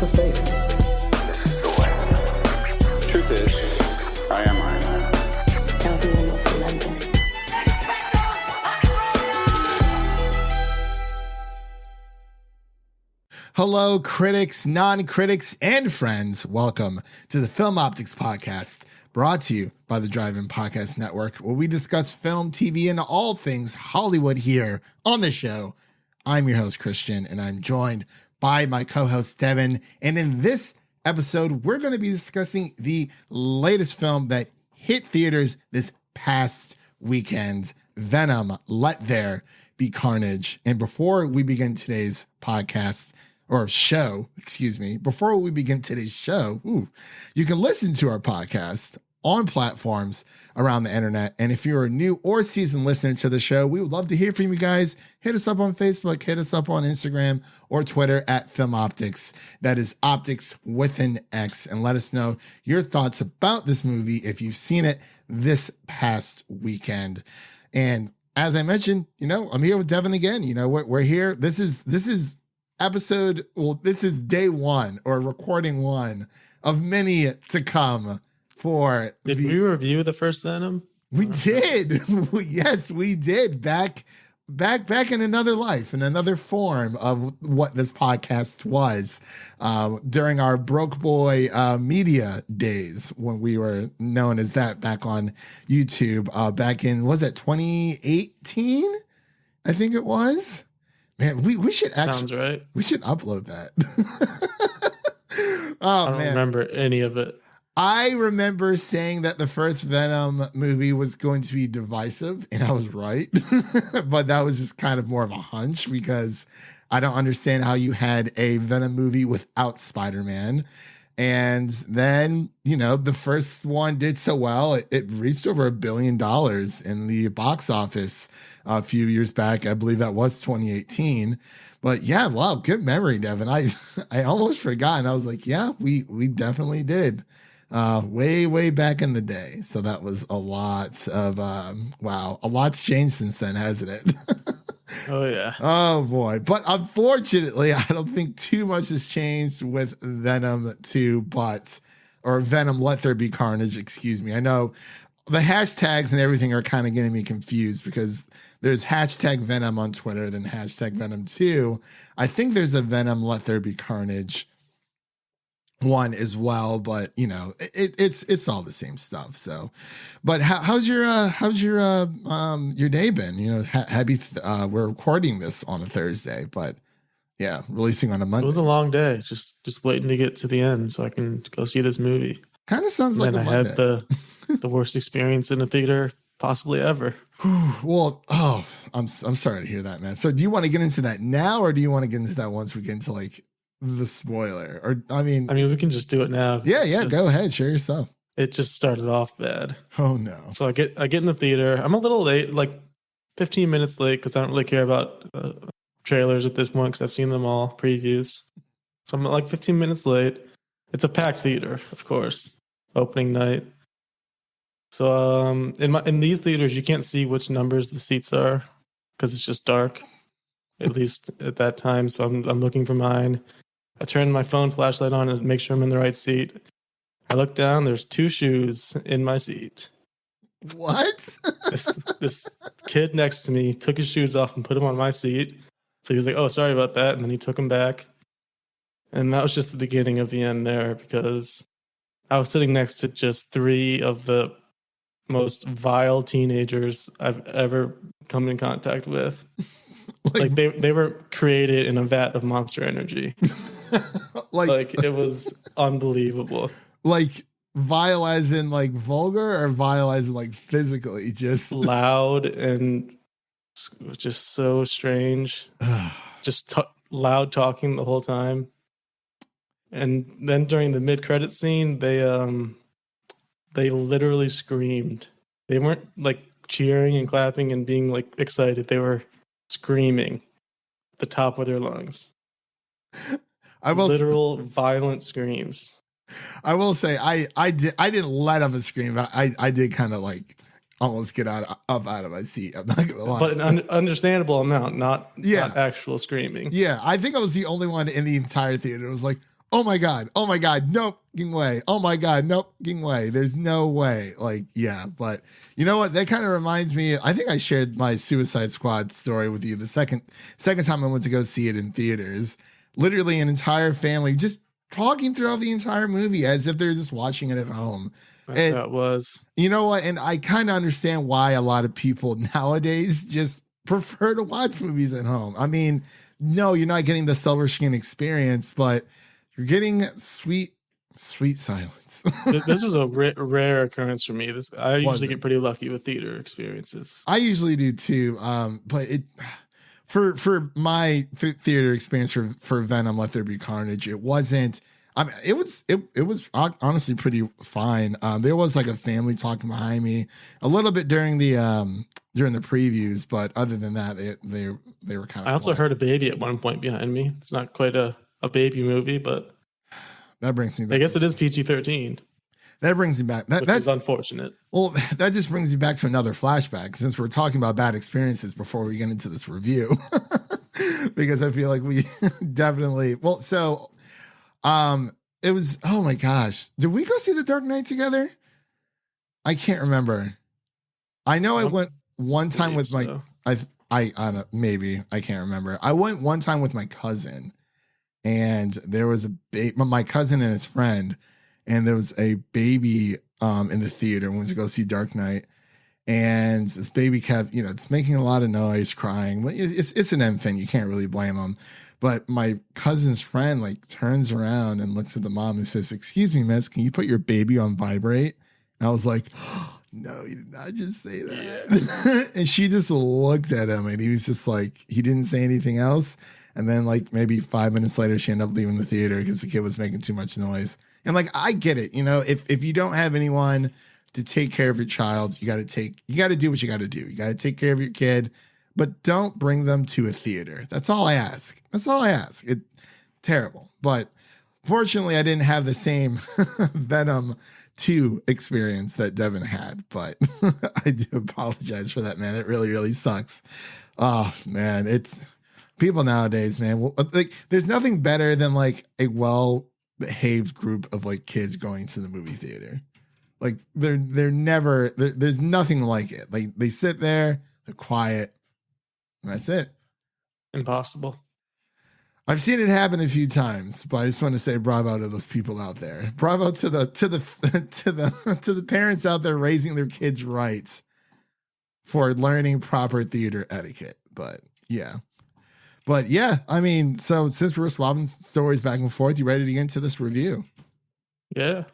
fake. This is the way. Truth is, I am Iron Man. Tells me I'm Olympus. Hello, critics, non-critics, and friends. Welcome to the Film Optix podcast, brought to you by the Drive-In Podcast Network, where we discuss film, TV, and all things Hollywood here on the show. I'm your host, Christian, and I'm joined by my co-host, Devin. And in this episode, we're going to be discussing the latest film that hit theaters this past weekend, Venom, Let There Be Carnage. And before we begin today's podcast, or show, before we begin today's show, you can listen to our podcast on platforms around the internet. And if you're a new or seasoned listener to the show, we would love to hear from you guys. Hit us up on Facebook, hit us up on Instagram or Twitter at Film Optix. That is Optix with an X. And let us know your thoughts about this movie if you've seen it this past weekend. And as I mentioned, I'm here with Devin again. We're here. This is episode, this is day one or recording one of many to come for. Did we review the first Venom? We did. Yes, we did. Back in another life, in another form of what this podcast was during our Broke Boy media days when we were known as that back on YouTube back in, was it 2018? I think it was. Man, we should Sounds right. We should upload that. I don't remember any of it. I remember saying that the first Venom movie was going to be divisive, and I was right. But that was just kind of more of a hunch because I don't understand how you had a Venom movie without Spider-Man. And then, the first one did so well, it reached over $1 billion in the box office a few years back. I believe that was 2018. But yeah, wow, good memory, Devin. I almost forgot. And I was like, yeah, we definitely did. Way back in the day. So that was a lot of, a lot's changed since then, hasn't it? Oh, yeah. Oh, boy. But unfortunately, I don't think too much has changed with Venom 2, or Venom Let There Be Carnage, excuse me. I know the hashtags and everything are kind of getting me confused because there's hashtag Venom on Twitter, then hashtag Venom 2. I think there's a Venom Let There Be Carnage one as well, but it's all the same stuff. So, but how's your day been? Happy we're recording this on a Thursday, but yeah, releasing on a Monday. It was a long day, just waiting to get to the end so I can go see this movie. Kind of sounds like a Monday. I had the worst experience in a theater possibly ever. Well, I'm sorry to hear that, man. So do you want to get into that now, or do you want to get into that once we get into the spoiler? Or I mean we can just do it now. Yeah, go ahead, share yourself. It just started off bad. Oh no. So I get in the theater. I'm a little late, like 15 minutes late, because I don't really care about trailers at this point because I've seen them all, previews. So I'm like 15 minutes late. It's a packed theater, of course, opening night. So in these theaters you can't see which numbers the seats are because it's just dark, at least at that time. So I'm looking for mine. I turn my phone flashlight on and make sure I'm in the right seat. I look down, there's 2 shoes in my seat. What? this kid next to me took his shoes off and put them on my seat. So he was like, oh, sorry about that. And then he took them back. And that was just the beginning of the end there, because I was sitting next to just 3 of the most vile teenagers I've ever come in contact with. Like they were created in a vat of Monster Energy. like it was unbelievable. Like vile as in vulgar, or vile as in physically just loud and just so strange. Just loud talking the whole time. And then during the mid-credit scene, they literally screamed. They weren't cheering and clapping and being excited. They were screaming at the top of their lungs. Literal violent screams. I will say I didn't let up a scream, but I did kind of almost get out of my seat. I'm not gonna lie, but an understandable amount, not actual screaming. Yeah, I think I was the only one in the entire theater. It was like, oh my God, nope, ging way. Oh my God, nope, ging way. There's no way. Like, yeah, but you know what? That kind of reminds me. I think I shared my Suicide Squad story with you the second time I went to go see it in theaters. Literally, an entire family just talking throughout the entire movie as if they're just watching it at home. And That was. you know what? And I kind of understand why a lot of people nowadays just prefer to watch movies at home. I mean, no, you're not getting the silver screen experience, but you're getting sweet silence. This was a rare occurrence for me. I usually it? get pretty lucky with theater experiences. I usually do too. But it for my theater experience for Venom, Let There Be Carnage, it wasn't. I mean, it was honestly pretty fine. There was like a family talking behind me a little bit during the previews, but other than that, they were kind of. I also heard a baby at one point behind me. It's not quite a baby movie, but that brings me back. I guess it is PG-13. That brings me back. That's unfortunate. Well, that just brings me back to another flashback since we're talking about bad experiences before we get into this review, because I feel like we definitely. Well, so. It was, oh my gosh. Did we go see The Dark Knight together? I can't remember. I know I went one time with my, I don't know, maybe, I can't remember. I went one time with my cousin, and there was my cousin and his friend, and there was a baby in the theater and went to go see Dark Knight. And this baby kept, it's making a lot of noise, crying. It's an infant. You can't really blame him. But my cousin's friend like turns around and looks at the mom and says, "Excuse me, miss, can you put your baby on vibrate?" And I was like, oh, "No, you did not just say that." Yeah. And she just looked at him, and he was just like, he didn't say anything else. And then like maybe 5 minutes later, she ended up leaving the theater because the kid was making too much noise. And like, I get it. If you don't have anyone to take care of your child, you got to do what you got to do. You got to take care of your kid. But don't bring them to a theater. That's all I ask. It's terrible. But fortunately, I didn't have the same Venom 2 experience that Devin had. But I do apologize for that, man. It really, really sucks. Oh, man. It's people nowadays, man. Like, there's nothing better than like a well-behaved group of like kids going to the movie theater. Like, there's nothing like it. Like, they sit there, they're quiet. That's it. Impossible. I've seen it happen a few times, but I just want to say bravo to those people out there. Bravo to the parents out there raising their kids right for learning proper theater etiquette. But yeah, I mean, so since we're swapping stories back and forth, you ready to get into this review? Yeah.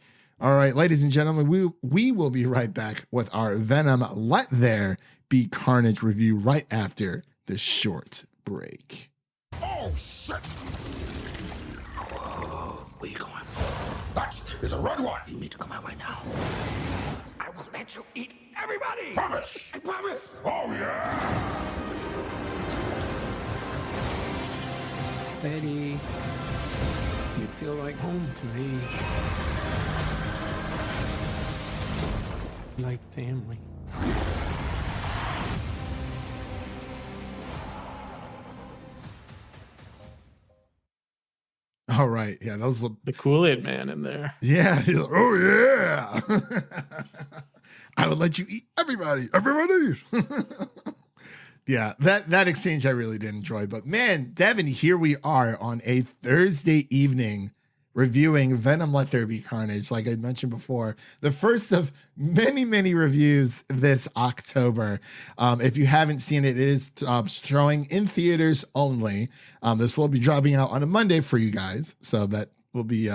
All right, ladies and gentlemen, we will be right back with our Venom Let There Be Carnage review right after this short break. Oh, shit! Whoa, where you going? That is a red one! You need to come out right now. I will let you eat everybody! Promise! I promise! Oh, yeah! Betty, you feel like home to me. Like family. All right. Yeah, that was the Kool-Aid man in there. Yeah. Like, oh, yeah. I would let you eat everybody. Yeah, that exchange I really did enjoy. But man, Devin, here we are on a Thursday evening reviewing Venom Let There Be Carnage. Like I mentioned before, the first of many, many reviews this October. If you haven't seen it, it is showing in theaters only. This will be dropping out on a Monday for you guys. So that will be,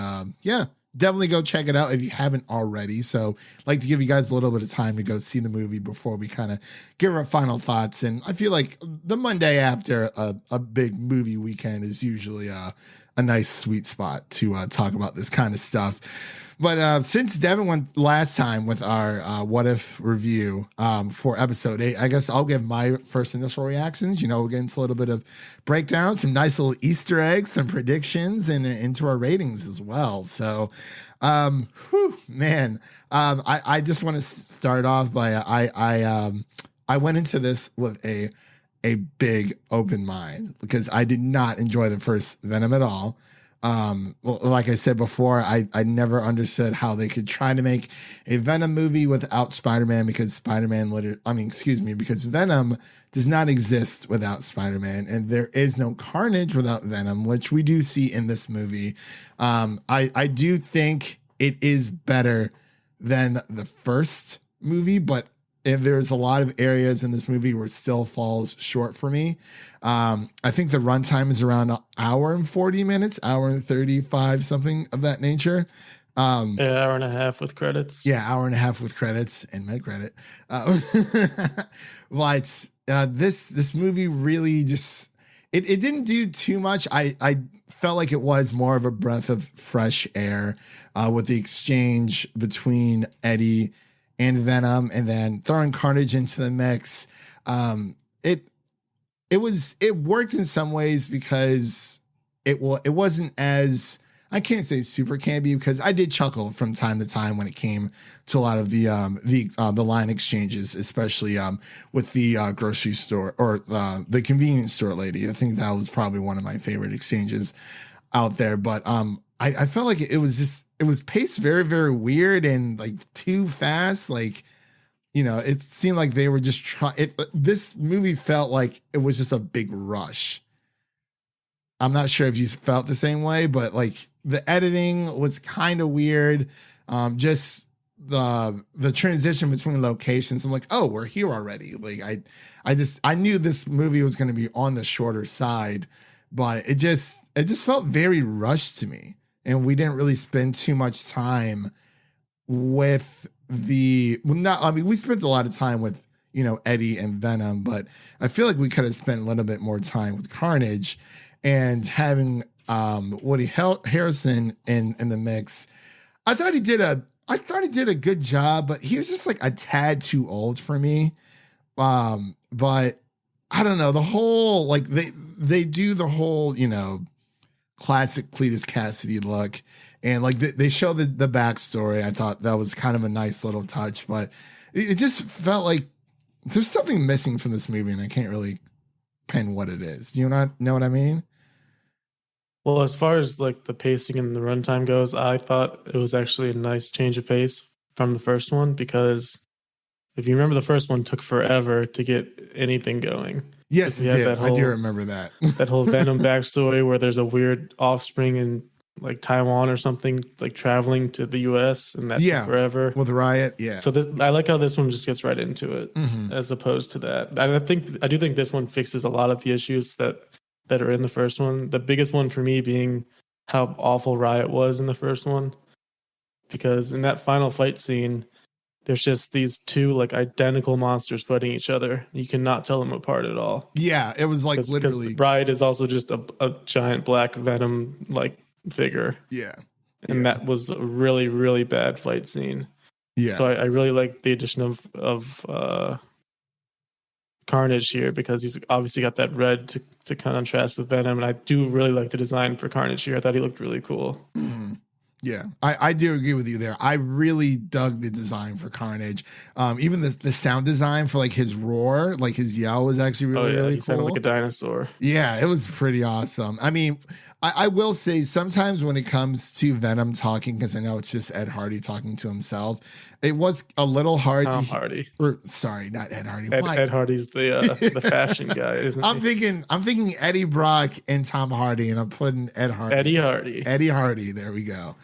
definitely go check it out if you haven't already. So I'd like to give you guys a little bit of time to go see the movie before we kind of give our final thoughts. And I feel like the Monday after a big movie weekend is usually a nice sweet spot to talk about this kind of stuff. But since Devin went last time with our What If review for episode 8, I guess I'll give my first initial reactions. We'll get into a little bit of breakdown, some nice little Easter eggs, some predictions, and into our ratings as well. So, I just want to start off by I went into this with a big open mind because I did not enjoy the first Venom at all. Like I said before, I never understood how they could try to make a Venom movie without Spider-Man, because because Venom does not exist without Spider-Man, and there is no Carnage without Venom, which we do see in this movie. I do think it is better than the first movie, but if there's a lot of areas in this movie where it still falls short for me. I think the runtime is around an hour and 40 minutes, hour and 35, something of that nature. Hour and a half with credits. Yeah, hour and a half with credits and mid credit. But this movie really just it didn't do too much. I felt like it was more of a breath of fresh air with the exchange between Eddie and Venom, and then throwing Carnage into the mix. It worked in some ways because it wasn't as, I can't say super campy, because I did chuckle from time to time when it came to a lot of the line exchanges, especially with the grocery store or the convenience store lady. I think that was probably one of my favorite exchanges out there. But I felt like it was paced very, very weird and like too fast. Like, it seemed like they were just this movie felt like it was just a big rush. I'm not sure if you felt the same way, but like the editing was kind of weird. Just the transition between locations. I'm like, oh, we're here already. Like I knew this movie was going to be on the shorter side, but it just felt very rushed to me. And we didn't really spend too much time with we spent a lot of time with, Eddie and Venom, but I feel like we could have spent a little bit more time with Carnage, and having Woody Harrelson in the mix. I thought he did a good job, but he was just like a tad too old for me. But I don't know, the whole, like they do the whole, classic Cletus Cassidy look, and like they show the backstory. I thought that was kind of a nice little touch, but it just felt like there's something missing from this movie, and I can't really pin what it is. Do you not know what I mean? Well, as far as like the pacing and the runtime goes, I thought it was actually a nice change of pace from the first one, because if you remember, the first one took forever to get anything going. Yes, it did. I do remember that. That whole Venom backstory where there's a weird offspring in like Taiwan or something, like traveling to the US, and that took forever. With Riot, yeah. So I like how this one just gets right into it, as opposed to that. I do think this one fixes a lot of the issues that are in the first one. The biggest one for me being how awful Riot was in the first one. Because in that final fight scene, there's just these two like identical monsters fighting each other. You cannot tell them apart at all. Yeah, it was like literally. Because Riot is also just a giant black Venom like figure. Yeah. And that was a really, really bad fight scene. Yeah. So I really like the addition of Carnage here, because he's obviously got that red to contrast with Venom. And I do really like the design for Carnage here. I thought he looked really cool. Mm-hmm. Yeah, I do agree with you there. I really dug the design for Carnage. Even the sound design for like his roar, like his yell, was actually really he cool. sounded like a dinosaur. Yeah, it was pretty awesome. I mean, I will say sometimes when it comes to Venom talking, because I know it's just Ed Hardy talking to himself, it was a little hard Tom Hardy. Sorry, not Ed Hardy. Ed Hardy's the fashion guy, isn't he? I'm thinking Eddie Brock and Tom Hardy, and I'm putting Ed Hardy. Eddie Hardy. There we go.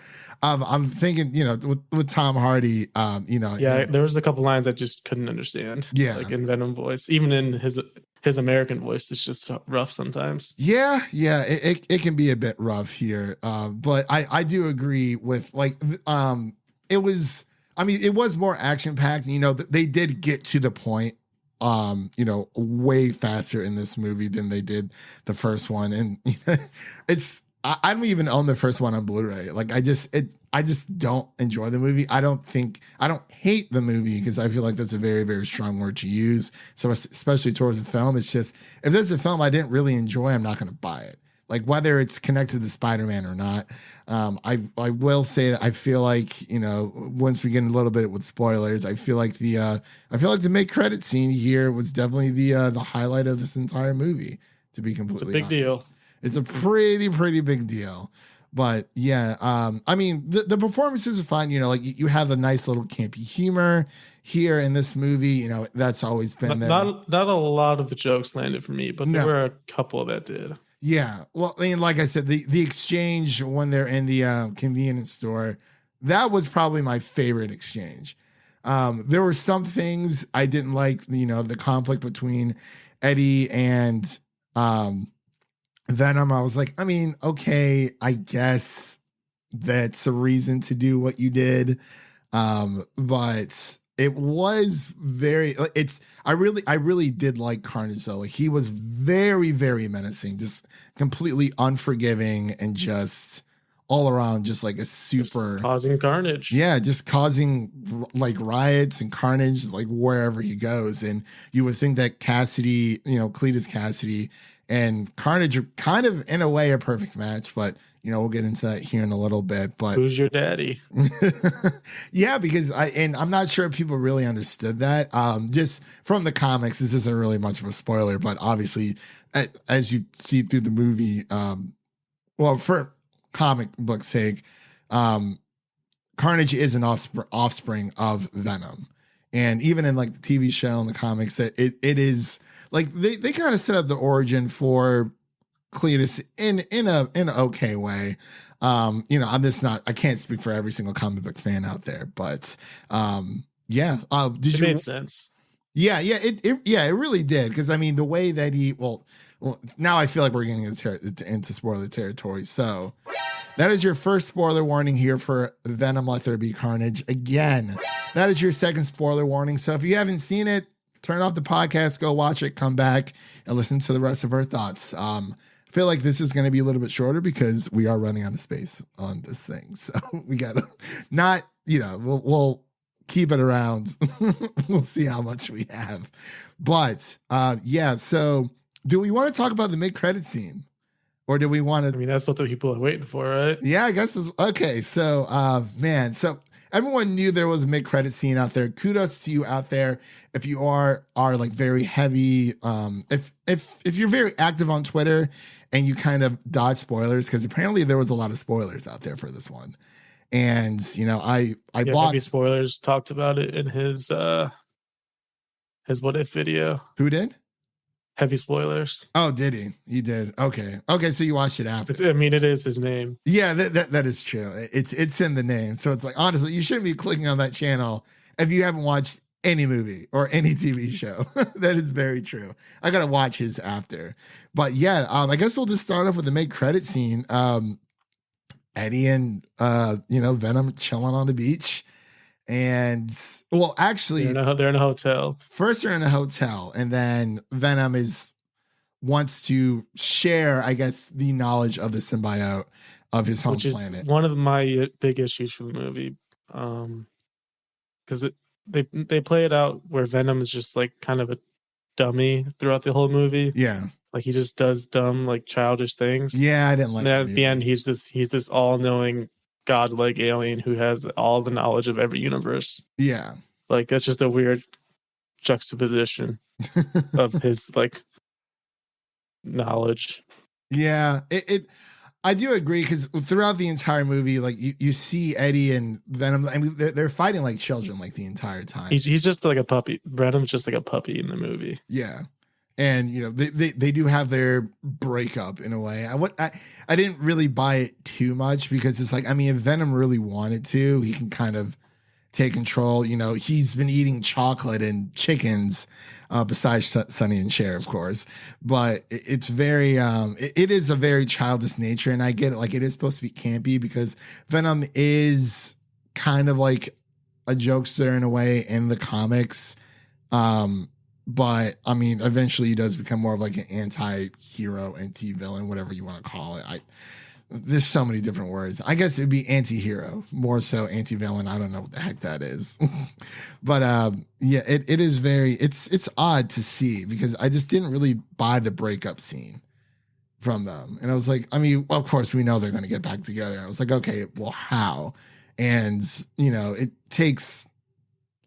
I'm thinking, with Tom Hardy, there was a couple lines I just couldn't understand. Yeah, like in Venom voice, even in his American voice, it's just rough sometimes. Yeah, it can be a bit rough here. But I do agree with it was. I mean, it was more action packed. They did get to the point, way faster in this movie than they did the first one, and I don't even own the first one on Blu-ray. Like I just don't enjoy the movie. I don't hate the movie, because I feel like that's a very, very strong word to use. So especially towards a film, it's just, if there's a film I didn't really enjoy, I'm not going to buy it. Like whether it's connected to Spider-Man or not. I will say that I feel like, once we get a little bit with spoilers, I feel like the mid-credit scene here was definitely the highlight of this entire movie, to be completely honest. It's a big deal. It's a pretty, pretty big deal. But yeah, I mean, the performances are fine. You know, like you have a nice little campy humor here in this movie. You know, that's always been there. Not a lot of the jokes landed for me, but there No. were a couple that did. Yeah. Well, I mean, like I said, the exchange when they're in the convenience store, that was probably my favorite exchange. There were some things I didn't like, you know, the conflict between Eddie and Venom. I was like, I mean, okay, I guess that's a reason to do what you did. But it was I really did like Carnage though. Like, he was very, very menacing, just completely unforgiving and just all around, just like a super Just causing carnage. yeah, just causing like riots and carnage like wherever he goes. And you would think that Cassidy, you know, Cletus Cassidy and Carnage are kind of in a way a perfect match, but you know, we'll get into that here in a little bit. But Who's your daddy? yeah, because I'm not sure if people really understood that. Just from the comics, this isn't really much of a spoiler, but obviously, as you see through the movie, well, for comic book sake, Carnage is an offspring of Venom, and even in like the TV show and the comics, that it is like they kind of set up the origin for Cletus in an okay way. You know, I can't speak for every single comic book fan out there, but yeah. It made sense. Yeah, it really did, because I mean the way that well, now I feel like we're getting into spoiler territory. So that is your first spoiler warning here for Venom Let There Be Carnage. Again, that is your second spoiler warning. So if you haven't seen it, turn off the podcast, go watch it, come back and listen to the rest of our thoughts. I feel like this is going to be a little bit shorter because we are running out of space on this thing. So we got to not, you know, we'll keep it around. We'll see how much we have. But yeah, so do we want to talk about the mid-credit scene? Or do we want to? I mean, that's what the people are waiting for, right? Yeah, I guess. Okay, so man, so everyone knew there was a mid-credit scene out there. Kudos to you out there if you are like very heavy. If you're very active on Twitter and you kind of dodge spoilers, because apparently there was a lot of spoilers out there for this one. And you know, I blocked. Heavy Spoilers talked about it in his What If video. Who did? Heavy Spoilers. Oh, did he? He did. Okay. So you watched it after. It is his name. Yeah, that is true. It's in the name. So it's like, honestly, you shouldn't be clicking on that channel if you haven't watched any movie or any TV show. That is very true. I gotta watch his after. But yeah, I guess we'll just start off with the mid-credit scene. Eddie and Venom chilling on the beach. And well, actually, they're in a hotel. First, they're in a hotel, and then Venom wants to share, I guess, the knowledge of the symbiote of his home which planet. Is one of my big issues for the movie, because they play it out where Venom is just like kind of a dummy throughout the whole movie. Yeah, like he just does dumb, like childish things. Yeah, I didn't like. And then at the end, he's this all-knowing godlike alien who has all the knowledge of every universe. Yeah, like that's just a weird juxtaposition of his like knowledge. Yeah, I do agree, because throughout the entire movie, like you see Eddie and Venom, I mean, they're fighting like children like the entire time. He's just like a puppy. Venom's just like a puppy in the movie. Yeah. And you know, they do have their breakup in a way. I didn't really buy it too much, because it's like, I mean, if Venom really wanted to, he can kind of take control. You know, he's been eating chocolate and chickens, besides Sonny and Cher, of course. But it's very, it is a very childish nature, and I get it. Like, it is supposed to be campy because Venom is kind of like a jokester in a way in the comics. But I mean, eventually he does become more of like an anti-hero, anti-villain, whatever you want to call it. There's so many different words. I guess it'd be anti-hero, more so anti-villain. I don't know what the heck that is. But yeah, it is it's odd to see, because I just didn't really buy the breakup scene from them. And I was like, I mean, of course we know they're going to get back together. I was like, okay, well, how? And, you know, it takes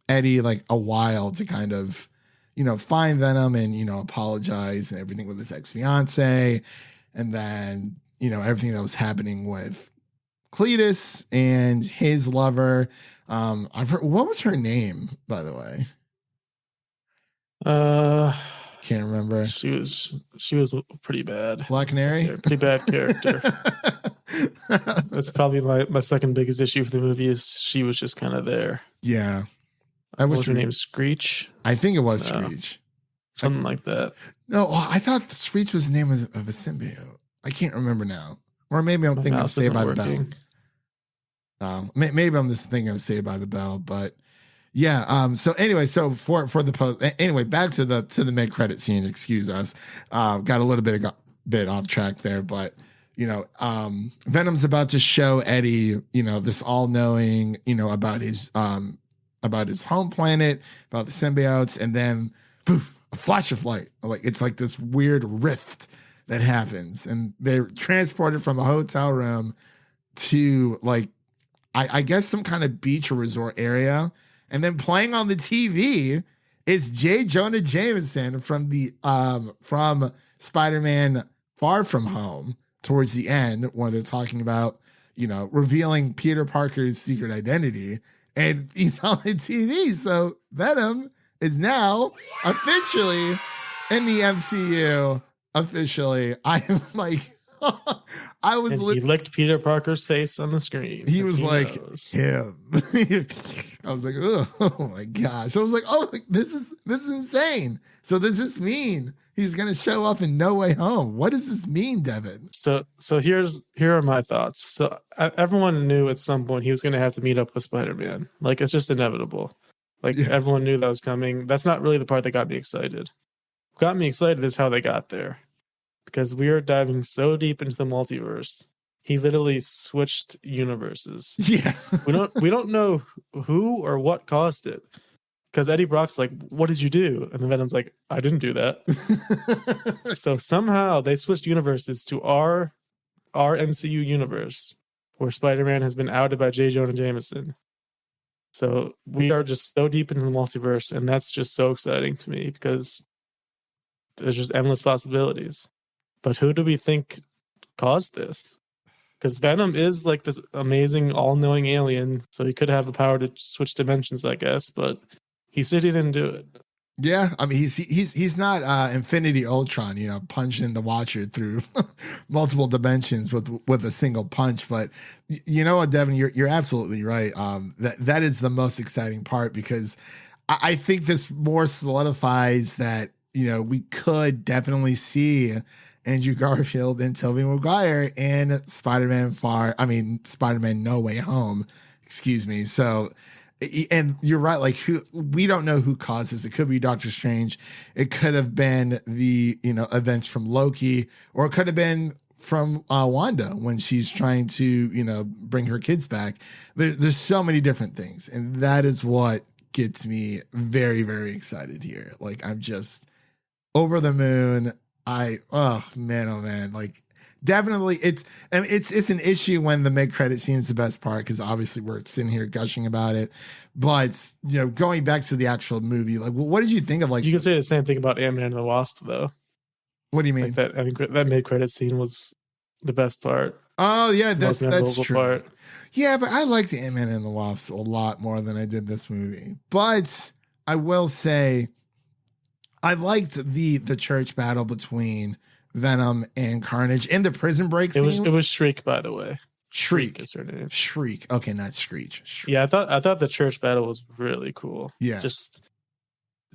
Eddie like a while to kind of, you know, find Venom and, you know, apologize and everything with his ex-fiance. And then, you know, everything that was happening with Cletus and his lover. I've heard, what was her name, by the way? Can't remember. She was pretty bad. Black Canary? Yeah, pretty bad character. That's probably my second biggest issue for the movie is she was just kind of there. Yeah. What was her name? Screech? I think it was Screech. Something like that. No, I thought Screech was the name of a symbiote. I can't remember now. Or maybe I'm thinking of Saved by the Bell. Maybe I'm just thinking of Saved by the Bell, but yeah. So anyway, so for the post, anyway, back to the mid credit scene. Excuse us. Got a little bit off track there, but you know, Venom's about to show Eddie, you know, this all knowing, you know, about his home planet, about the symbiotes, and then poof, a flash of light. Like it's like this weird rift that happens, and they're transported from a hotel room to like I guess some kind of beach or resort area, and then playing on the TV is J. Jonah Jameson from the from Spider-Man Far From Home towards the end, when they're talking about, you know, revealing Peter Parker's secret identity, and he's on the TV. So Venom is now officially in the MCU. Officially, I am like, I was. And he licked Peter Parker's face on the screen. He was like, him. I was like, oh my gosh! I was like, oh, this is insane. So does this mean he's gonna show up in No Way Home? What does this mean, Devin? So here are my thoughts. So everyone knew at some point he was gonna have to meet up with Spider-Man. Like it's just inevitable. Like everyone knew that was coming. That's not really the part that got me excited. What got me excited is how they got there, because we are diving so deep into the multiverse. He literally switched universes. Yeah, we don't know who or what caused it, because Eddie Brock's like, "What did you do?" And the Venom's like, "I didn't do that." So somehow they switched universes to our MCU universe, where Spider-Man has been outed by J. Jonah Jameson. So we are just so deep into the multiverse, and that's just so exciting to me because there's just endless possibilities. But who do we think caused this? Because Venom is like this amazing, all-knowing alien, so he could have the power to switch dimensions, I guess. But he said he didn't do it. Yeah, I mean he's not Infinity Ultron, you know, punching the Watcher through multiple dimensions with a single punch. But you know what, Devin, you're absolutely right. That is the most exciting part, because I think this more solidifies that, you know, we could definitely see Andrew Garfield and Tobey Maguire in Spider-Man No Way Home. Excuse me. So. And you're right, like we don't know who caused this. It could be Doctor Strange. It could have been the, you know, events from Loki, or it could have been from Wanda when she's trying to, you know, bring her kids back. There's so many different things, and that is what gets me very, very excited here. Like I'm just over the moon. Oh man, like. Definitely, it's an issue when the mid-credit scene is the best part, because obviously we're sitting here gushing about it. But, you know, going back to the actual movie, like, what did you think of, like... You can say the same thing about Ant-Man and the Wasp, though. What do you mean? Like I think that mid-credit scene was the best part. Oh, yeah, that's true. Part. Yeah, but I liked Ant-Man and the Wasp a lot more than I did this movie. But I will say, I liked the church battle between Venom and Carnage and the prison break scene. It was Shriek, by the way. Shriek is her name. Shriek. Okay, not Screech. Shriek. Yeah, I thought the church battle was really cool. Yeah. Just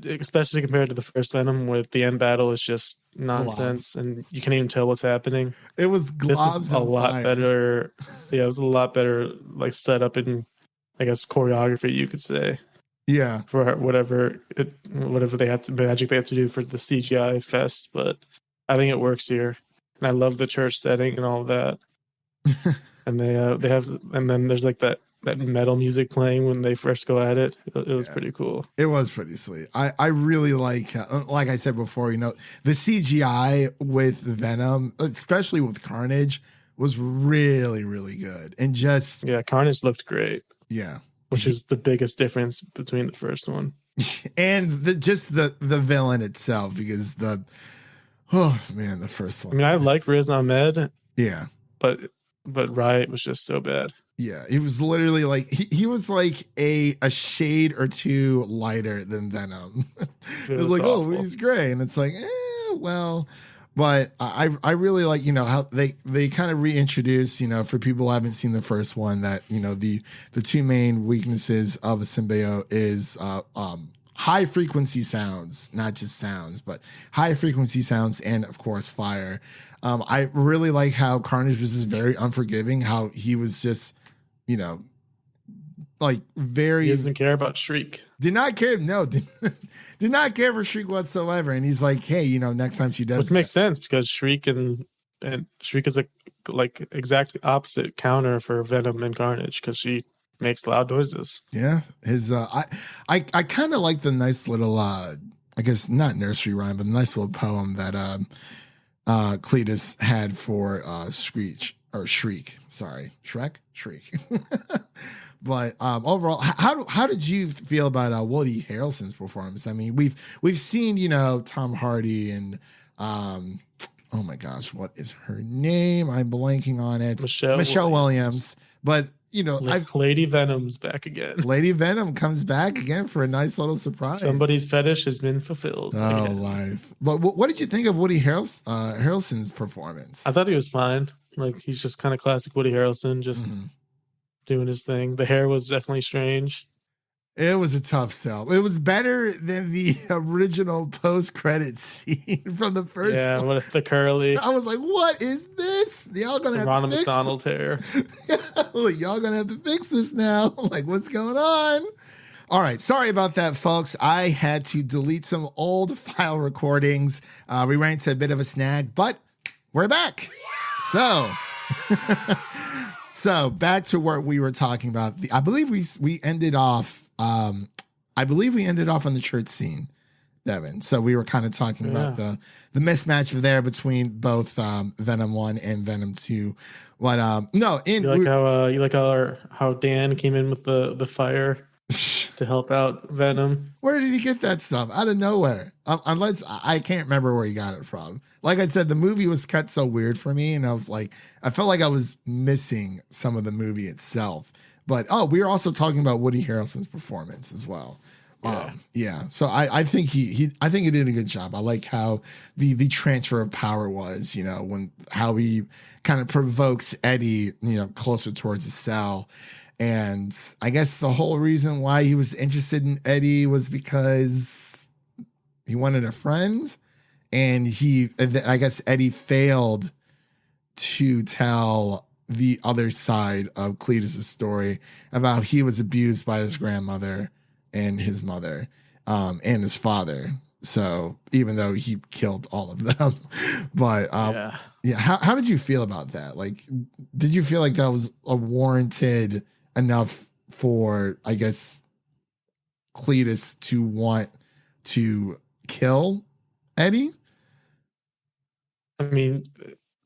especially compared to the first Venom, where the end battle is just nonsense and you can't even tell what's happening. It was globs. This was a lot better. Yeah, it was a lot better, like set up in, I guess, choreography, you could say. Yeah. For whatever they have to magic they have to do for the CGI fest, but I think it works here, and I love the church setting and all of that. And they have, and then there's like that metal music playing when they first go at it. It was pretty cool. It was pretty sweet. I really like I said before, you know, the CGI with Venom, especially with Carnage, was really, really good. And just Carnage looked great. Yeah, which is the biggest difference between the first one and the villain itself, because the first one. I mean, I like Riz Ahmed. Yeah, but but Riot was just so bad. Yeah, he was literally like he was like a shade or two lighter than Venom. It was like, awful. oh, he's gray, and it's like, well. But I really like, how they kind of reintroduce, for people who haven't seen the first one, that, the two main weaknesses of a symbiote is high frequency sounds, not just sounds, but high frequency sounds, and of course fire. I really like how Carnage was just very unforgiving, how he was just, like very. He doesn't care about Shriek. Did not care. No, did not care for Shriek whatsoever. And he's like, hey, next time she does. Which makes sense because Shriek and Shriek is a like exact opposite counter for Venom and Carnage because she makes loud noises. Yeah, his I kind of like the nice little I guess not nursery rhyme, but nice little poem that Cletus had for Shriek. Sorry, Shriek. But overall, how did you feel about Woody Harrelson's performance? I mean, we've seen Tom Hardy and oh my gosh, what is her name? I'm blanking on it. Michelle Williams. But Lady Venom's back again. Lady Venom comes back again for a nice little surprise. Somebody's fetish has been fulfilled. Oh, life. But what did you think of Woody Harrelson's performance? I thought he was fine. Like he's just kind of classic Woody Harrelson, just doing his thing. The hair was definitely strange. It was a tough sell. It was better than the original post-credit scene from the first one. Yeah, what the curly. I was like, what is this? Y'all gonna have Ronald to fix McDonald hair. Like, y'all gonna have to fix this now. Like, what's going on? All right, sorry about that, folks. I had to delete some old file recordings. We ran into a bit of a snag, but we're back. So... So back to what we were talking about. I believe we ended off. I believe we ended off on the church scene, Devin. So we were kind of talking about the mismatch there between both Venom 1 and Venom 2. But no, you like how Dan came in with the fire to help out Venom. Where did he get that stuff? Out of nowhere. Unless I can't remember where he got it from. Like I said, the movie was cut so weird for me, and I felt like I was missing some of the movie itself. But we were also talking about Woody Harrelson's performance as well. Yeah. So I think he did a good job. I like how the transfer of power was, how he kind of provokes Eddie, closer towards the cell. And I guess the whole reason why he was interested in Eddie was because he wanted a friend. And I guess Eddie failed to tell the other side of Cletus' story about how he was abused by his grandmother and his mother, and his father. So even though he killed all of them, but how did you feel about that? Like, did you feel like that was a warranted enough for, I guess, Cletus to want to kill Eddie? I mean,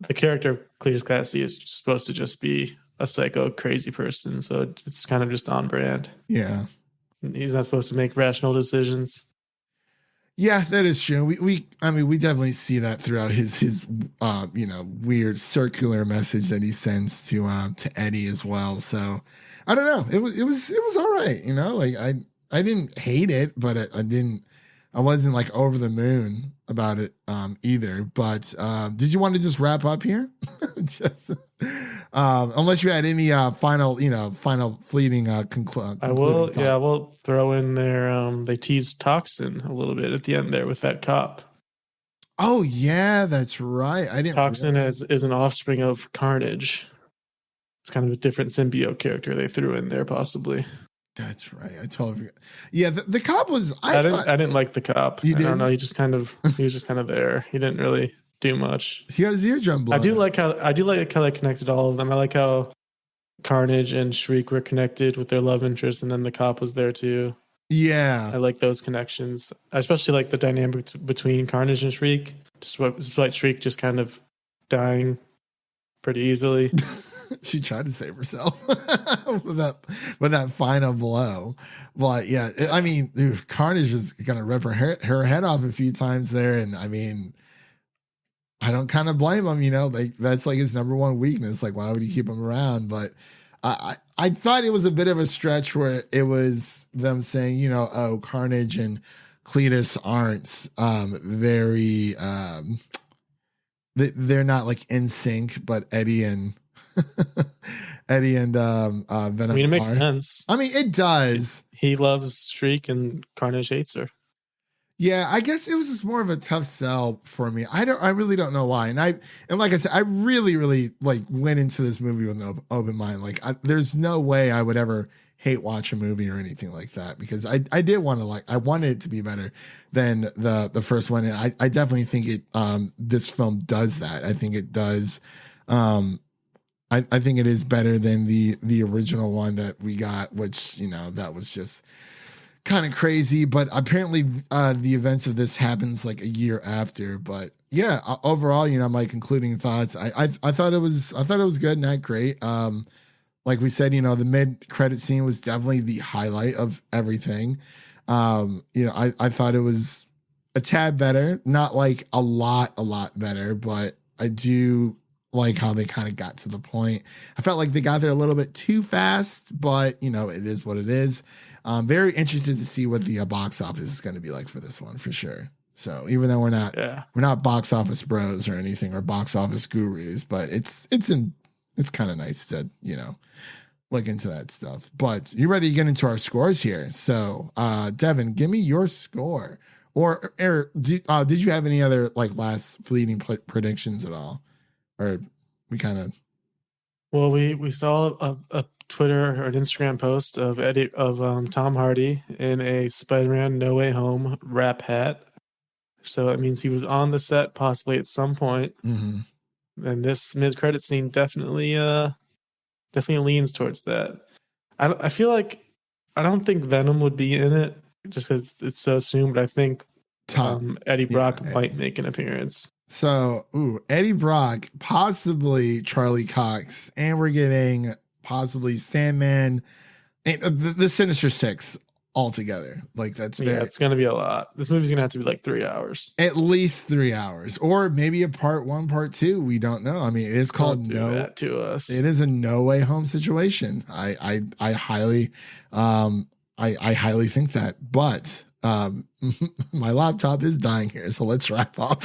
the character of Cletus Cassidy is supposed to just be a psycho, crazy person, so it's kind of just on brand. Yeah, he's not supposed to make rational decisions. Yeah, that is true. We definitely see that throughout his weird circular message that he sends to Eddie as well. So I don't know. It was all right. Like I didn't hate it, but I wasn't like over the moon about it either. But did you want to just wrap up here? Unless you had any final fleeting conclusion. I will. Yeah, I will throw in there. They teased Toxin a little bit at the end there with that cop. Oh yeah, that's right. I didn't. Toxin is an offspring of Carnage. It's kind of a different symbiote character they threw in there, possibly. That's right. I totally forgot. Yeah, the cop was. I didn't like the cop. You didn't? I don't know. He was just kind of there. He didn't really do much. He got his eardrum blown. I do like how they connected all of them. I like how Carnage and Shriek were connected with their love interest, and then the cop was there too. Yeah, I like those connections. I especially like the dynamic between Carnage and Shriek. Despite Shriek just kind of dying pretty easily. She tried to save herself with that final blow. But yeah, I mean, Carnage is gonna rip her head off a few times there, and I mean, I don't kind of blame him, like that's like his number one weakness. Like, why would you keep him around? But I thought it was a bit of a stretch where it was them saying, oh, Carnage and Cletus aren't very, they're not like in sync, but Eddie and Venom. I mean, it makes sense. I mean, it does. He loves Shriek and Carnage hates her. Yeah, I guess it was just more of a tough sell for me. I really don't know why. And like I said, I really, really like went into this movie with an open mind. Like, there's no way I would ever hate watch a movie or anything like that, because I did want to I wanted it to be better than the first one. And I definitely think this film does that. I think it does. I think it is better than the original one that we got, which, that was just kind of crazy. But apparently the events of this happens like a year after. But yeah, overall, my concluding thoughts, I thought it was good, not great. Like we said, the mid-credit scene was definitely the highlight of everything. I thought it was a tad better, not like a lot better, but I do like how they kind of got to the point. I felt like they got there a little bit too fast, but it is what it is. Very interested to see what the box office is going to be like for this one, for sure. So even though we're not box office bros or anything, or box office gurus, but it's kind of nice to, look into that stuff. But you ready to get into our scores here? So, Devin, give me your score. Or did you have any other like last fleeting predictions at all? Or we kind of... Well, we saw a Twitter or an Instagram post of Tom Hardy in a Spider-Man No Way Home wrap hat. So that means he was on the set possibly at some point. Mm-hmm. And this mid-credit scene definitely leans towards that. I feel like I don't think Venom would be in it just because it's so soon, but I think Eddie Brock might make an appearance. So, Eddie Brock, possibly Charlie Cox, and we're getting possibly Sandman, and the Sinister Six altogether. Like that's it's going to be a lot. This movie's going to have to be like 3 hours, at least 3 hours, or maybe a part 1, part 2. We don't know. I mean, it is called that to us. It is a No Way Home situation. I highly, I highly think that, but my laptop is dying here, so let's wrap up.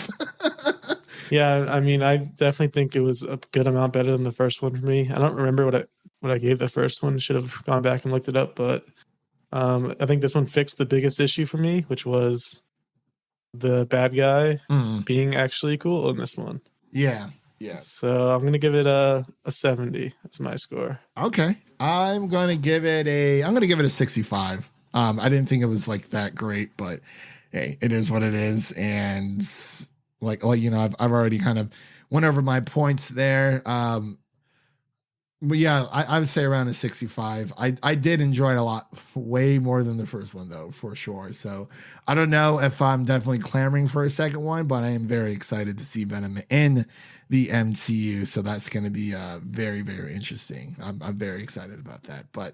Yeah, I mean, I definitely think it was a good amount better than the first one for me. I don't remember what I gave the first one. Should have gone back and looked it up, but I think this one fixed the biggest issue for me, which was the bad guy being actually cool in this one. Yeah. So I'm gonna give it a 70. That's my score. Okay, I'm gonna give it a 65. I didn't think it was like that great, but hey, it is what it is, and like I've already kind of went over my points there. But yeah, I would say around a 65. I did enjoy it a lot, way more than the first one though, for sure. So I don't know if I'm definitely clamoring for a second one, but I am very excited to see Venom in the MCU. So that's going to be very, very interesting. I'm very excited about that. But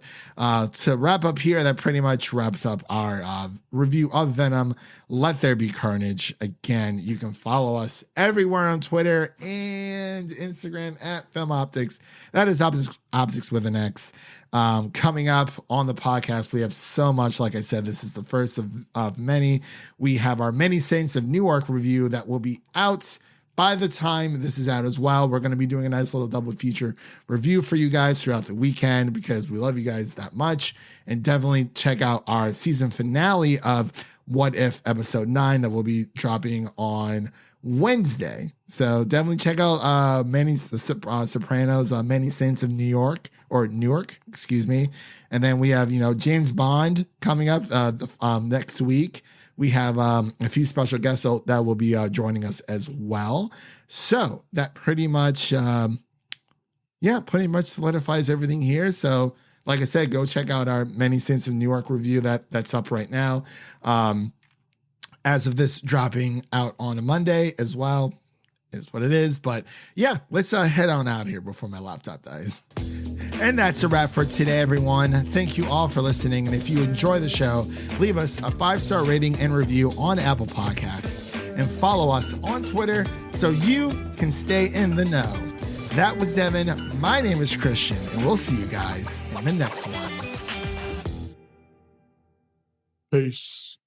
to wrap up here, that pretty much wraps up our review of Venom, Let There Be Carnage. Again, you can follow us everywhere on Twitter and Instagram at Film Optix. That is Optix with an X. Coming up on the podcast, we have so much. Like I said, this is the first of many. We have our Many Saints of Newark review that will be out by the time this is out as well. We're going to be doing a nice little double feature review for you guys throughout the weekend because we love you guys that much. And definitely check out our season finale of What If episode 9 that will be dropping on Wednesday. So definitely check out Sopranos, Many Saints of Newark, excuse me. And then we have, James Bond coming up next week. We have a few special guests that will be joining us as well. So that pretty much solidifies everything here. So like I said, go check out our Many Saints of Newark review that's up right now. As of this dropping out on a Monday as well, is what it is. But yeah, let's head on out here before my laptop dies. And that's a wrap for today, everyone. Thank you all for listening. And if you enjoy the show, leave us a 5-star rating and review on Apple Podcasts. and follow us on Twitter so you can stay in the know. That was Devin. My name is Christian, and we'll see you guys in the next one. Peace.